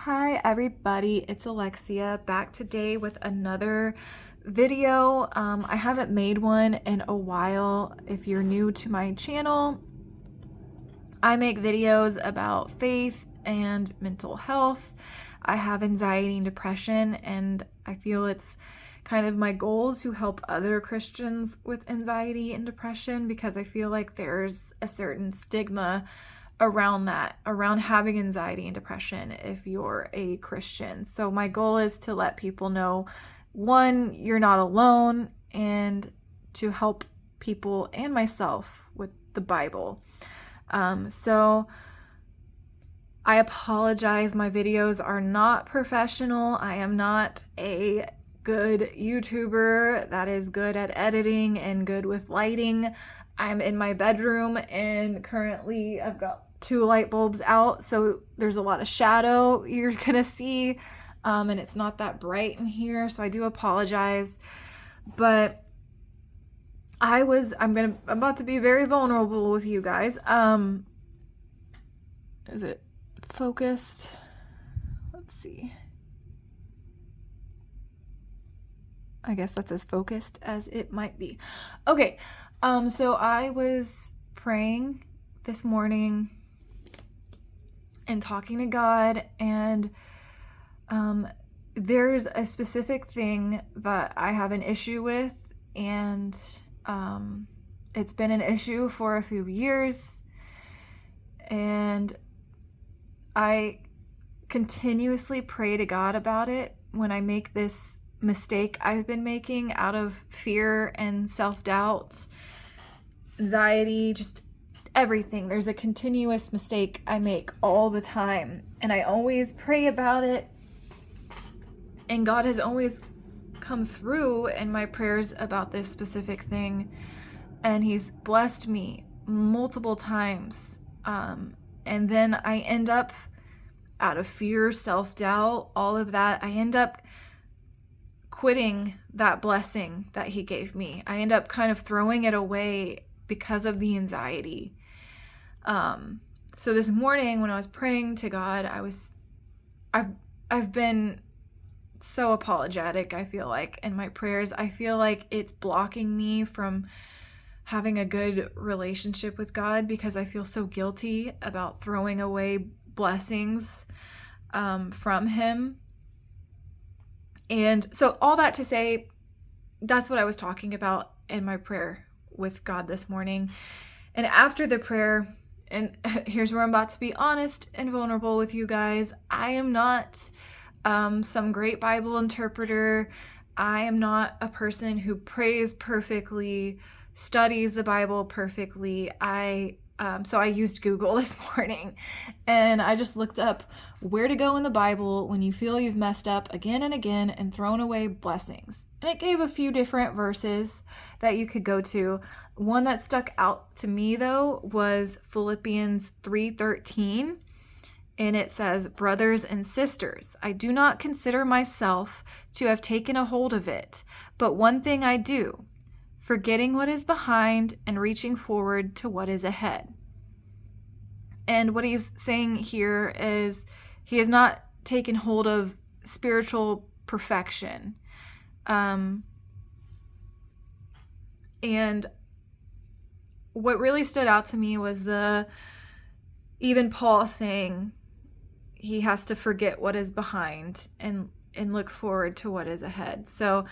Hi everybody, it's Alexia back today with another video. I haven't made one in a while. If you're new to my channel, I make videos about faith and mental health. I have anxiety and depression, and I feel it's kind of my goal to help other Christians with anxiety and depression because I feel like there's a certain stigma around that, around having anxiety and depression if you're a Christian. So my goal is to let people know, one, you're not alone, and to help people and myself with the Bible. So I apologize, my videos are not professional. I am not a good YouTuber that is good at editing and good with lighting. I'm in my bedroom and currently I've got 2 light bulbs out, so there's a lot of shadow you're gonna see, and it's not that bright in here, so I do apologize. But I'm about to be very vulnerable with you guys. Is it focused? Let's see. I guess that's as focused as it might be. Okay, so I was praying this morning and talking to God, and there's a specific thing that I have an issue with, and it's been an issue for a few years, and I continuously pray to God about it when I make this mistake I've been making out of fear and self-doubt, anxiety, just everything. There's a continuous mistake I make all the time, and I always pray about it, and God has always come through in my prayers about this specific thing, and He's blessed me multiple times, and then I end up, out of fear, self-doubt, all of that, I end up quitting that blessing that He gave me. I end up kind of throwing it away because of the anxiety. So this morning when I was praying to God, I've been so apologetic, I feel like, in my prayers. I feel like it's blocking me from having a good relationship with God because I feel so guilty about throwing away blessings from Him. And so all that to say, that's what I was talking about in my prayer with God this morning. And after the prayer, and here's where I'm about to be honest and vulnerable with you guys, I am not some great Bible interpreter. I am not a person who prays perfectly, studies the Bible perfectly. So I used Google this morning, and I just looked up where to go in the Bible when you feel you've messed up again and again and thrown away blessings. And it gave a few different verses that you could go to. One that stuck out to me, though, was Philippians 3:13. And it says, "Brothers and sisters, I do not consider myself to have taken a hold of it, but one thing I do, forgetting what is behind and reaching forward to what is ahead." And what he's saying here is he has not taken hold of spiritual perfection. And what really stood out to me was even Paul saying he has to forget what is behind and look forward to what is ahead. So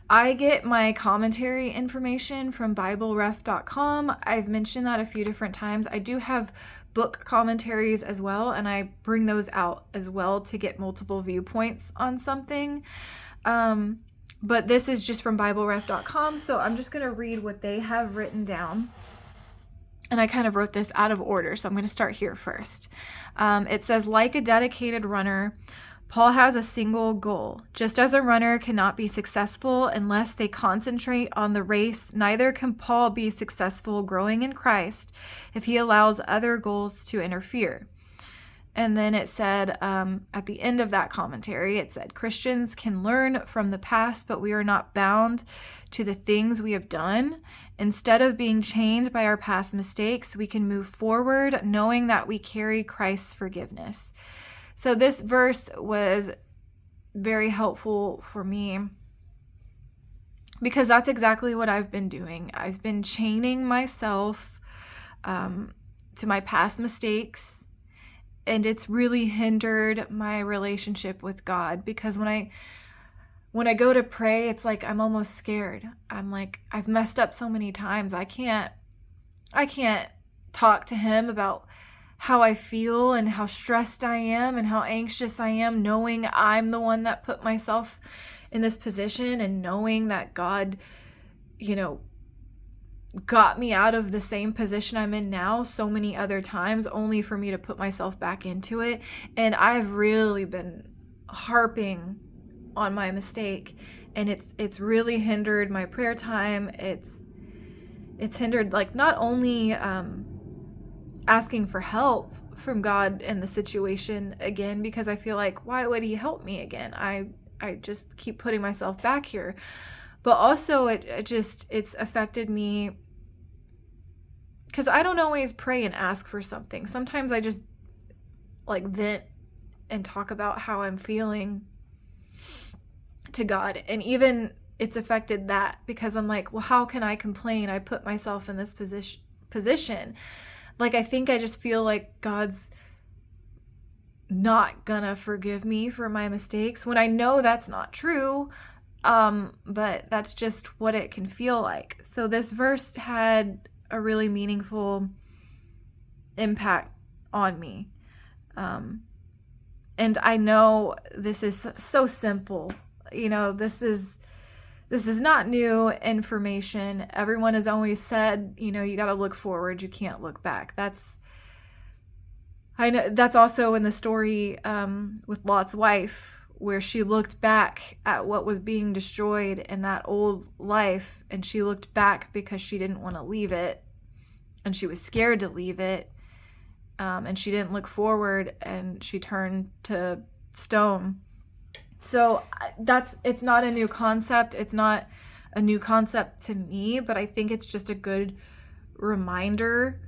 I get my commentary information from BibleRef.com. I've mentioned that a few different times. I do have book commentaries as well, and I bring those out as well to get multiple viewpoints on something. But this is just from BibleRef.com, so I'm just going to read what they have written down. And I kind of wrote this out of order, so I'm going to start here first. It says, like a dedicated runner, Paul has a single goal. Just as a runner cannot be successful unless they concentrate on the race, neither can Paul be successful growing in Christ if he allows other goals to interfere. And then it said, at the end of that commentary, it said, Christians can learn from the past, but we are not bound to the things we have done. Instead of being chained by our past mistakes, we can move forward knowing that we carry Christ's forgiveness. So this verse was very helpful for me because that's exactly what I've been doing. I've been chaining myself to my past mistakes, and it's really hindered my relationship with God, because when I go to pray, it's like I'm almost scared. I'm like, I've messed up so many times. I can't talk to him about how I feel and how stressed I am and how anxious I am, knowing I'm the one that put myself in this position, and knowing that God, got me out of the same position I'm in now so many other times, only for me to put myself back into it. And I've really been harping on my mistake, and it's really hindered my prayer time. It's hindered, like, not only asking for help from God in the situation again, because I feel like, why would he help me again? I just keep putting myself back here. But also it's affected me because I don't always pray and ask for something. Sometimes I just like vent and talk about how I'm feeling to God. And even it's affected that, because I'm like, well, how can I complain? I put myself in this position. Like, I think I just feel like God's not gonna forgive me for my mistakes, when I know that's not true. But that's just what it can feel like. So this verse had a really meaningful impact on me. And I know this is so simple. This is not new information. Everyone has always said, you got to look forward. You can't look back. I know that's also in the story with Lot's wife, where she looked back at what was being destroyed in that old life, and she looked back because she didn't want to leave it, and she was scared to leave it, and she didn't look forward, and she turned to stone. So it's not a new concept. It's not a new concept to me, but I think it's just a good reminder.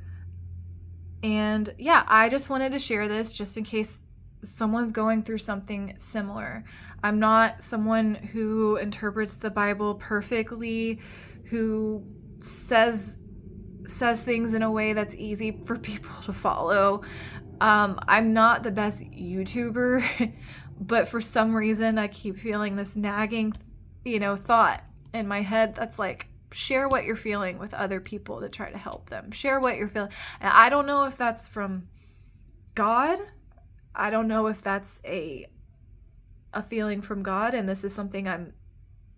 And yeah, I just wanted to share this just in case someone's going through something similar. I'm not someone who interprets the Bible perfectly, who says things in a way that's easy for people to follow. I'm not the best YouTuber, but for some reason I keep feeling this nagging, thought in my head that's like, share what you're feeling with other people to try to help them. Share what you're feeling. And I don't know if that's from God. I don't know if that's a feeling from God and this is something I'm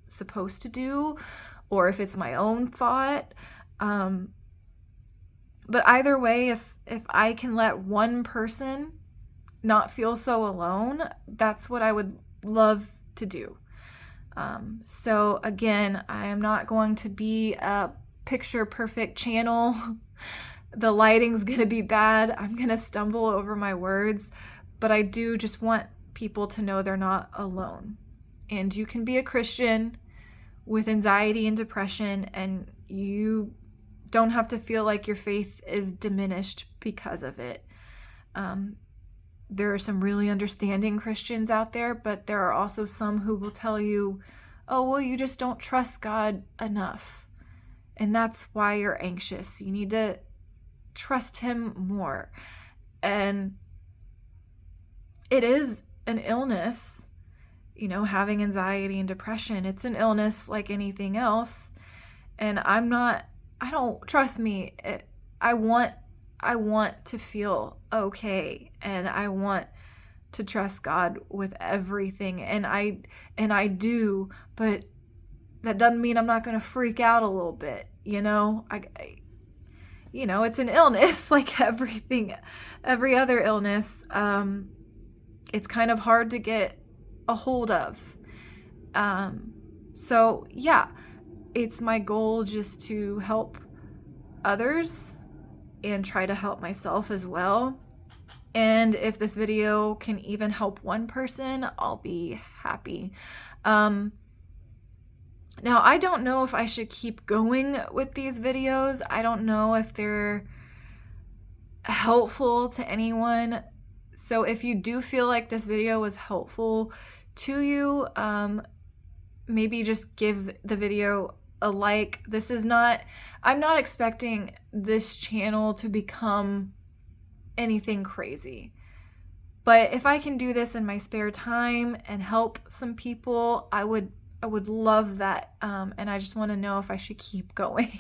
supposed to do, or if it's my own thought. But either way, if I can let one person not feel so alone, that's what I would love to do. So again, I am not going to be a picture perfect channel. The lighting's going to be bad. I'm going to stumble over my words, but I do just want people to know they're not alone. And you can be a Christian with anxiety and depression, and you don't have to feel like your faith is diminished because of it. There are some really understanding Christians out there, but there are also some who will tell you, oh, well, you just don't trust God enough. And that's why you're anxious. You need to trust him more. And it is an illness, having anxiety and depression. It's an illness like anything else. And trust me, I want to feel okay, and I want to trust God with everything, and I do, but that doesn't mean I'm not going to freak out a little bit, it's an illness like every other illness. It's kind of hard to get a hold of. So yeah, it's my goal just to help others and try to help myself as well. And if this video can even help one person, I'll be happy. Now, I don't know if I should keep going with these videos. I don't know if they're helpful to anyone. So if you do feel like this video was helpful to you, maybe just give the video a like. I'm not expecting this channel to become anything crazy. But if I can do this in my spare time and help some people, I would love that. And I just want to know if I should keep going.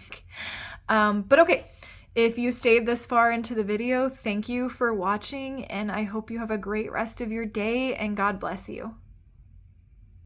But okay, if you stayed this far into the video, thank you for watching, and I hope you have a great rest of your day, and God bless you.